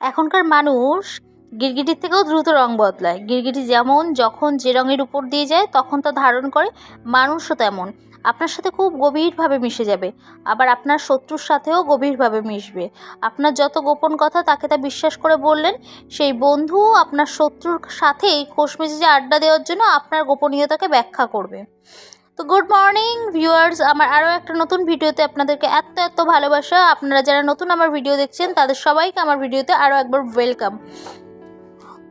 এখনকার মানুষ গিরগিটির থেকেও দ্রুত রং বদলায়। গিরগিটি যেমন যখন যে রঙের উপর দিয়ে যায় তখন তা ধারণ করে, মানুষও তেমন আপনার সাথে খুব গভীরভাবে মিশে যাবে, আবার আপনার শত্রুর সাথেও গভীরভাবে মিশবে। আপনার যত গোপন কথা তাকে তা বিশ্বাস করে বললেন, সেই বন্ধু আপনার শত্রুর সাথেই খোশ মেজাজে আড্ডা দেওয়ার জন্য আপনার গোপনীয়তাকে ব্যাখ্যা করবে। তো গুড মর্নিং ভিউয়ার্স, আমার আরও একটা নতুন ভিডিওতে আপনাদেরকে এত ভালোবাসা। আপনারা যারা নতুন আমার ভিডিও দেখছেন তাদের সবাইকে আমার ভিডিওতে আরও একবার ওয়েলকাম।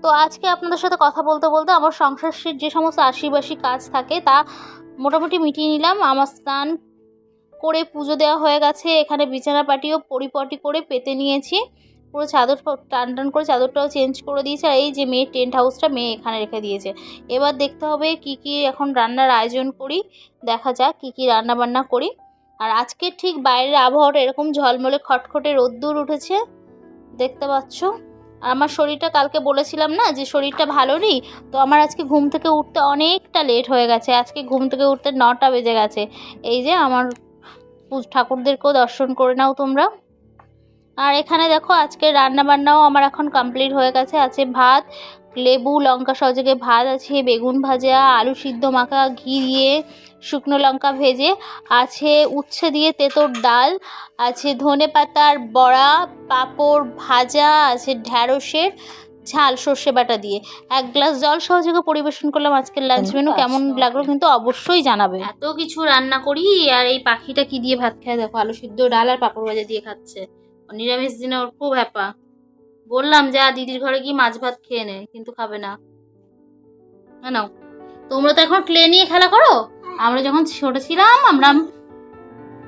তো আজকে আপনাদের সাথে কথা বলতে বলতে আমার সংসারের যে সমস্ত আশিবাসী কাজ থাকে তা মোটামুটি মিটিয়ে নিলাম। আমার স্নান করে পুজো দেওয়া হয়ে গেছে, এখানে বিছানা পাটিও পরিপাটি করে পেতে নিয়েছি, পুরো চাদর টান করে চাদরটাও চেঞ্জ করে দিয়েছে। আর এই যে মেয়ের টেন্ট হাউসটা মেয়ে এখানে রেখে দিয়েছে। এবার দেখতে হবে কি এখন রান্নার আয়োজন করি, দেখা যাক কি রান্না বান্না করি। আর আজকে ঠিক বাইরের আবহাওয়াটা এরকম ঝলমলে খটখটে রোদ্দুর উঠেছে, দেখতে পাচ্ছ। আমার শরীরটা কালকে বলেছিলাম না যে শরীরটা ভালো নেই, তো আমার আজকে ঘুম থেকে উঠতে অনেকটা লেট হয়ে গেছে। আজকে ঘুম থেকে উঠতে 9টা বেজে গেছে। এই যে আমার ঠাকুরদেরকেও দর্শন করে নাও তোমরা। আর এখানে দেখো আজকে রান্না বান্নাও আমার এখন কমপ্লিট হয়ে গেছে। আছে ভাত, লেবু লঙ্কা সহযোগে ভাত আছে, বেগুন ভাজা, আলু সিদ্ধ মাখা ঘি দিয়ে, শুকনো লঙ্কা ভেজে, আছে উচ্ছে দিয়ে তেঁতোর ডাল, আছে ধনে পাতার বড়া, পাঁপড় ভাজা, আছে ঢ্যাঁড়সের ঝাল সর্ষে বাটা দিয়ে। 1 গ্লাস জল সহযোগে পরিবেশন করলাম আজকের লাঞ্চ মেনু। কেমন লাগলো কিন্তু অবশ্যই জানাবে। এত কিছু রান্না করি আর এই পাখিটা কি দিয়ে ভাত খায় দেখো, আলু সিদ্ধ ডাল আর পাঁপড় ভাজা দিয়ে খাচ্ছে। নিরামিষ দিনে ওর খুব হ্যাপা। বললাম যা দিদির ঘরে গিয়ে মাছ ভাত খেয়ে নে, কিন্তু খাবে না। না, তোমরা তো এখন ক্লে নিয়ে খেলা করো, আমরা যখন ছোট ছিলাম আমরা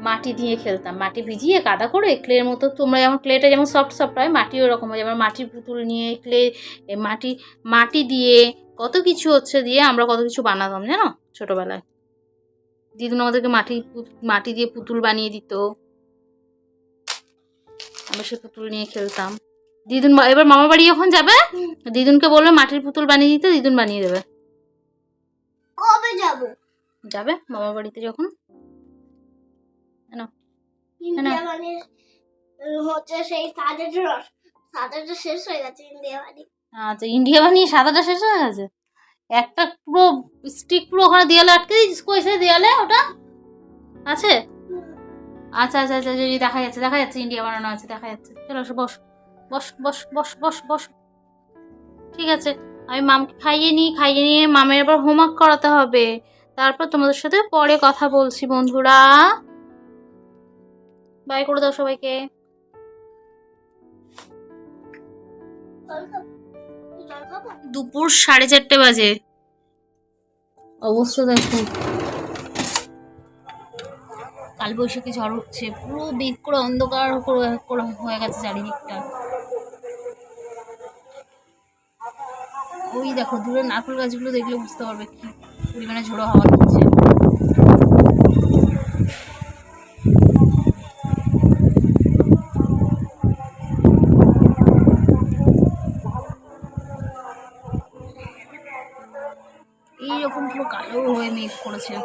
মাটি দিয়ে খেলতাম, মাটি ভিজিয়ে কাদা করে ক্লের মতো। তোমরা যেমন ক্লেটা যেমন সফট হয়, মাটি ওরকম হয়। যেমন মাটির পুতুল নিয়ে ক্লে মাটি দিয়ে কত কিছু দিয়ে আমরা কত কিছু বানাতাম জানো ছোটবেলায়। দিদুন আমাদেরকে মাটি দিয়ে পুতুল বানিয়ে দিত, আমরা সে পুতুল নিয়ে খেলতাম। দিদুন এবার মামা বাড়ি যখন যাবে দিদুনকে বলবে মাটির পুতুল বানিয়ে দিতে, দিদুন বানিয়ে দেবে। কবে যাবে মামা বাড়িতে যখন। আচ্ছা, ইন্ডিয়া বানিয়ে সাদাটা শেষ হয়ে গেছে। একটা পুরো স্টিক পুরো ওখানে দেয়ালে আটকে দিয়েছিস, কইছে দেয়ালে ওটা আছে। আচ্ছা দেখা যাচ্ছে ইন্ডিয়া বানানো আছে, দেখা যাচ্ছে। চলো বস বস বস বস বস বস। ঠিক আছে, আমি মামকে খাইয়ে নিয়ে মামের আবার হোমওয়ার্ক করাতে হবে। তারপর তোমাদের সাথে পরে কথা বলছি বন্ধুরা। বাই করে দাও সবাইকে। দুপুর 4:30 বাজে, অবস্থা দেখো। কালবৈশাখী ঝড় উঠছে, পুরো মেঘ করে অন্ধকার হয়ে গেছে চারিদিকটা। ওই দেখো দূরে নারকেল গাছগুলো দেখলে বুঝতে পারবে কি পরিমাণে ঝোড়ো হাওয়া দিচ্ছে। এইরকম পুরো কালো হয়ে মেঘ করেছে।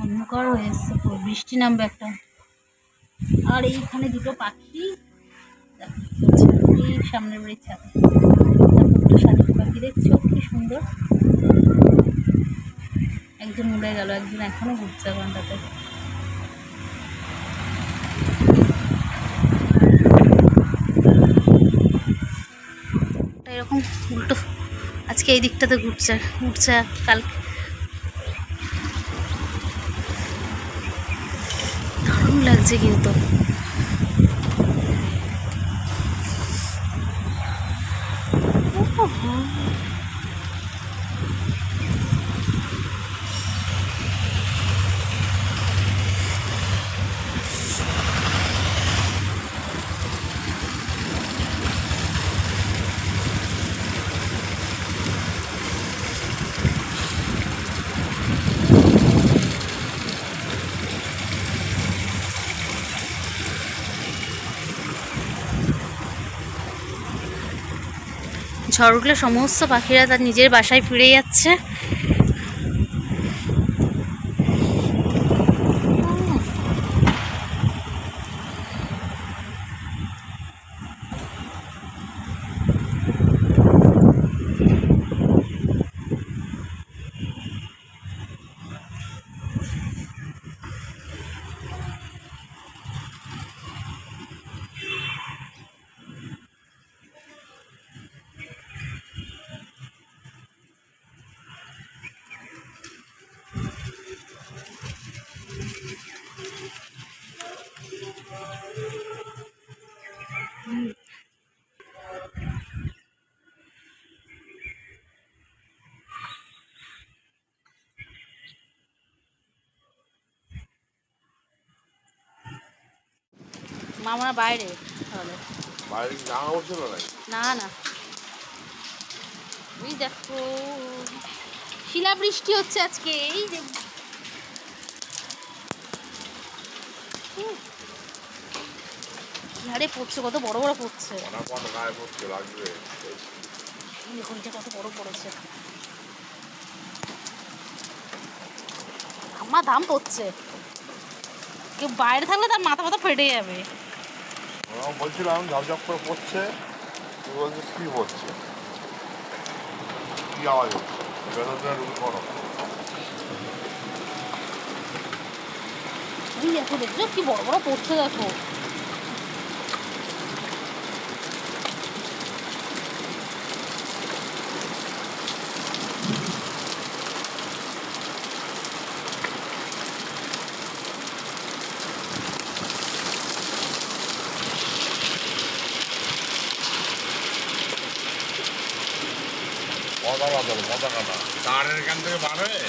অন্ধকার হয়ে এসছে, পুরো বৃষ্টি নামবে একটা। আর এইখানে দুটো পাখি, এই সামনের বাড়ির ছাদে দুটো শালিক পাখি দেখছো কি সুন্দর। একজন উড়ে গেল, একজন এখনো ঘুরছে ওখানটাতে। এরকম উল্টো আজকে এই দিকটাতে ঘুরছে কালকে। দারুণ লাগছে কিন্তু। ঝড় উঠলে সমস্ত পাখিরা তার নিজের বাসায় ফিরে যাচ্ছে। মামা বাইরে তাহলে বাইরে জামা পড়ছিল নাকি? না না, ওই দেখো শিলাবৃষ্টি হচ্ছে আজকে। এই যে আরে পড়ছে, কত বড় বড় পড়ছে। অনেক কত গায়ে পড়ছে লাগবে। দেখুন এটা কত বড় পড়েছে, ধামা ধাম পড়ছে। কেউ বাইরে থাকলে তার মাথা মাথা ফেটে যাবে। আমি বলছিলাম ঝপঝপ করে পড়ছে, তুই বলছিস কি পড়ছে, কি আওয়াজ হচ্ছে? ভেতরে রুম করো। এই দেখো, দেখছো কি বড় বড় পড়ছে, দেখো। মজা কাটা তারের এখান থেকে বার হয়ে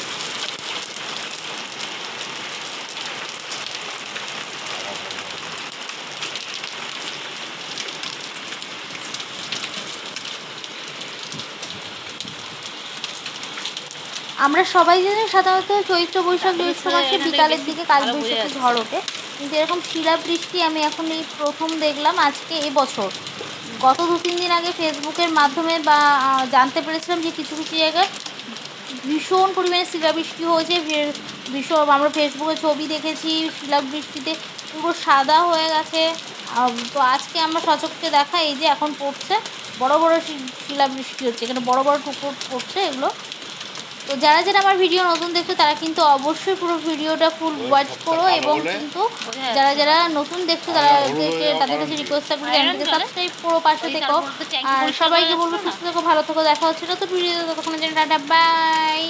আমরা সবাই জানি সাধারণত চৈত্র বৈশাখ জ্যৈষ্ঠ মাসে বিকালের দিকে কালবৈশাখী ঝড় ওঠে, কিন্তু এরকম শিলাবৃষ্টি আমি এখন এই প্রথম দেখলাম আজকে এবছর। গত 2-3 দিন আগে ফেসবুকের মাধ্যমে বা জানতে পেরেছিলাম যে কিছু কিছু জায়গায় ভীষণ পরিমাণে শিলাবৃষ্টি হয়েছে। ভীষণ, আমরা ফেসবুকে ছবি দেখেছি শিলাবৃষ্টিতে পুরো সাদা হয়ে গেছে। তো আজকে আমরা সচক্ষে দেখা, এই যে এখন পড়ছে বড় বড় শিলাবৃষ্টি হচ্ছে, এখানে বড় বড় টুকরো পড়ছে এগুলো। তো যারা যারা আমার ভিডিও নতুন দেখছো তারা কিন্তু অবশ্যই পুরো ভিডিওটা ফুল ওয়াচ করো, এবং কিন্তু যারা যারা নতুন দেখছো তাদের কাছে রিকোয়েস্ট থাকবে চ্যানেলটাকে সাবস্ক্রাইব করো, পাশে থেকো। আর সবাইকে বলবো সুস্থ থেকো, ভালো থেকো, দেখা হচ্ছে নতুন ভিডিও, ততক্ষণের জন্য টাটা, বাই।